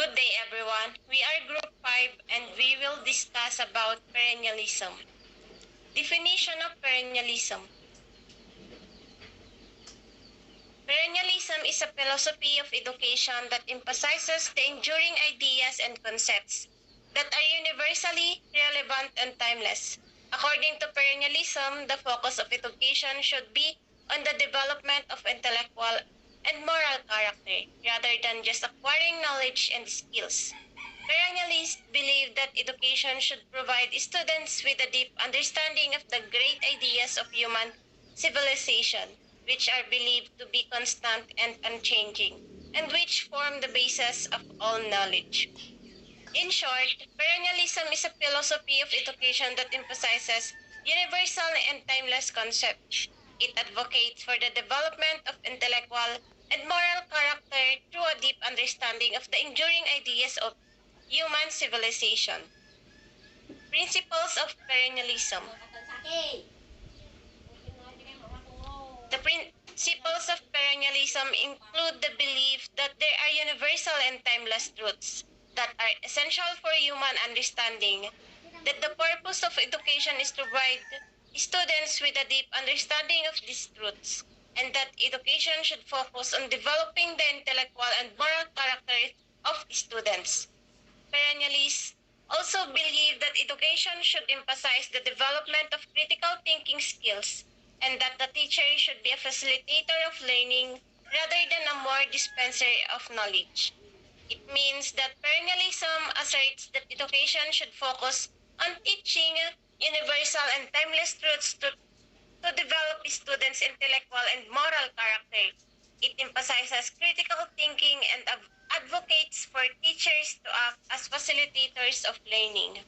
Good day everyone. We are group 5 and we will discuss about perennialism. Definition of perennialism. Perennialism is a philosophy of education that emphasizes the enduring ideas and concepts that are universally relevant and timeless. According to perennialism, the focus of education should be on the development of intellectual and moral character rather than just acquiring knowledge and skills. Perennialists believe that education should provide students with a deep understanding of the great ideas of human civilization, which are believed to be constant and unchanging, and which form the basis of all knowledge. In short, perennialism is a philosophy of education that emphasizes universal and timeless concepts. It advocates for the development of intellectual and moral character through a deep understanding of the enduring ideas of human civilization. Principles of perennialism. The principles of perennialism include the belief that there are universal and timeless truths that are essential for human understanding, that the purpose of education is to provide students with a deep understanding of these truths, and that education should focus on developing the intellectual and moral character of students. Perennialists also believe that education should emphasize the development of critical thinking skills and that the teacher should be a facilitator of learning rather than a more dispenser of knowledge. It means that perennialism asserts that education should focus on teaching universal and timeless truths to develop students' intellectual and moral character. It emphasizes critical thinking and advocates for teachers to act as facilitators of learning.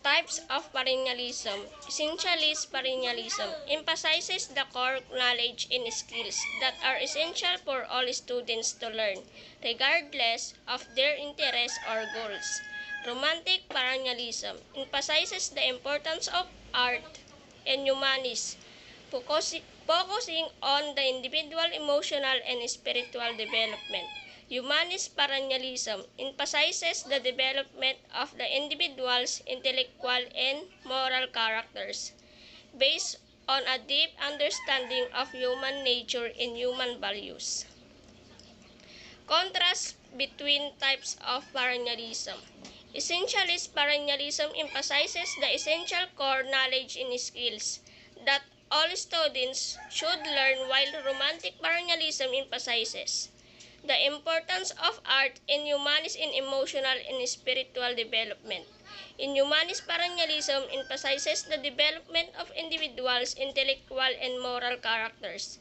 Types of perennialism. Essentialist perennialism emphasizes the core knowledge and skills that are essential for all students to learn, regardless of their interests or goals. Romantic perennialism emphasizes the importance of art and humanism, focusing on the individual emotional and spiritual development. Humanist perennialism emphasizes the development of the individual's intellectual and moral characters based on a deep understanding of human nature and human values. Contrast between types of perennialism. Essentialist perennialism emphasizes the essential core knowledge and skills that all students should learn, while romantic perennialism emphasizes the importance of art and humanist in emotional and spiritual development. In humanist perennialism emphasizes the development of individuals' intellectual and moral characters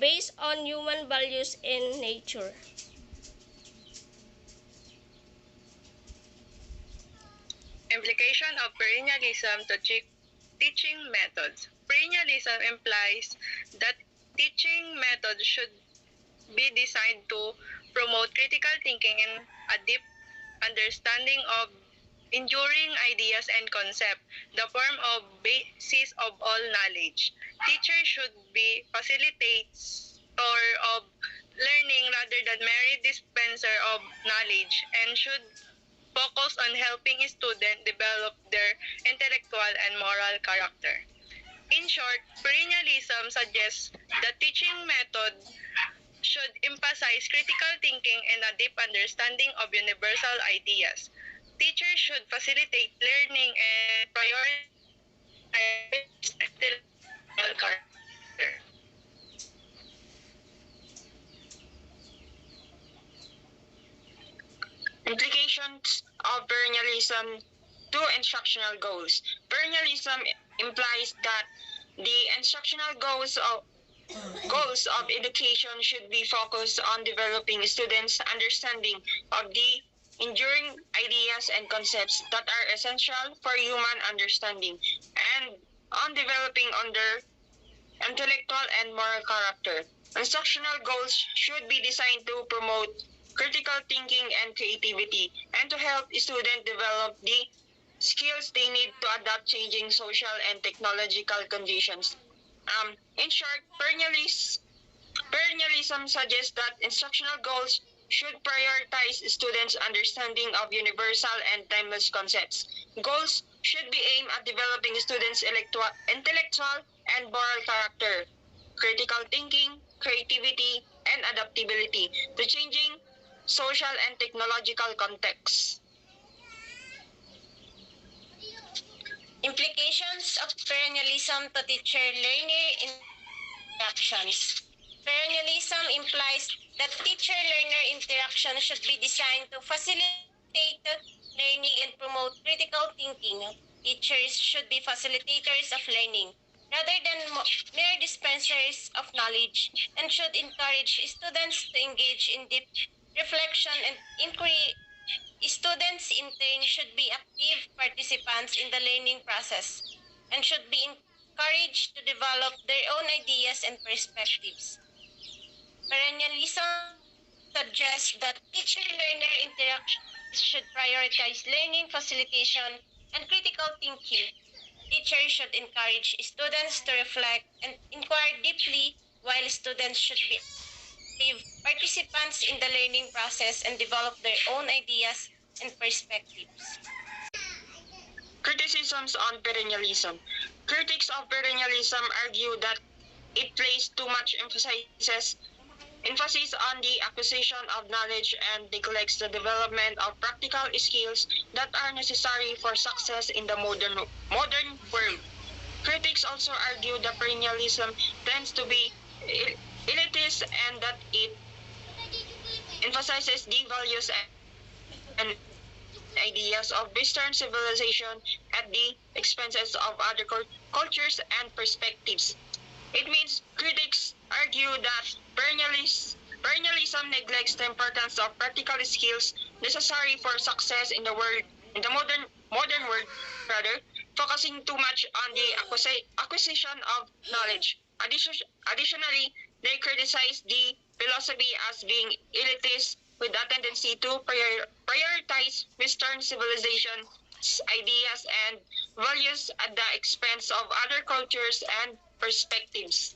based on human values and nature. Implication of perennialism to teaching methods. Perennialism implies that teaching methods should be designed to promote critical thinking and a deep understanding of enduring ideas and concepts, the form of basis of all knowledge. Teachers should be facilitators of learning rather than mere dispenser of knowledge and should focus on helping students develop their intellectual and moral character. In short, perennialism suggests that teaching method should emphasize critical thinking and a deep understanding of universal ideas. Teachers should facilitate learning and prioritize intellectual character. Implications of perennialism to instructional goals. Perennialism implies that the instructional goals of education should be focused on developing students' understanding of the enduring ideas and concepts that are essential for human understanding and on developing their intellectual and moral character. Instructional goals should be designed to promote critical thinking and creativity and to help students develop the skills they need to adapt changing social and technological conditions. In short, perennialism Perennialism suggests that instructional goals should prioritize students' understanding of universal and timeless concepts. Goals should be aimed at developing students' intellectual and moral character, critical thinking, creativity, and adaptability to changing social and technological contexts. Implications of perennialism to teacher-learner interactions. Perennialism implies that teacher-learner interaction should be designed to facilitate learning and promote critical thinking. Teachers should be facilitators of learning rather than mere dispensers of knowledge, and should encourage students to engage in deep reflection and inquiry. Students in turn should be active participants in the learning process and should be encouraged to develop their own ideas and perspectives. Perennialism suggests that teacher-learner interactions should prioritize learning facilitation and critical thinking. Teachers should encourage students to reflect and inquire deeply, while students should be active participants in the learning process and develop their own ideas and perspectives. Criticisms on perennialism. Critics of perennialism argue that it places too much emphasis on the acquisition of knowledge and neglects the development of practical skills that are necessary for success in the modern world. Critics also argue that perennialism tends to be elitist and that it emphasizes the values and ideas of Western civilization at the expenses of other cultures and perspectives. It means critics argue that perennialism neglects the importance of practical skills necessary for success in the modern world, rather, focusing too much on the acquisition of knowledge. Additionally, they criticize the philosophy as being elitist with a tendency to prioritize Western civilization's ideas and values at the expense of other cultures and perspectives.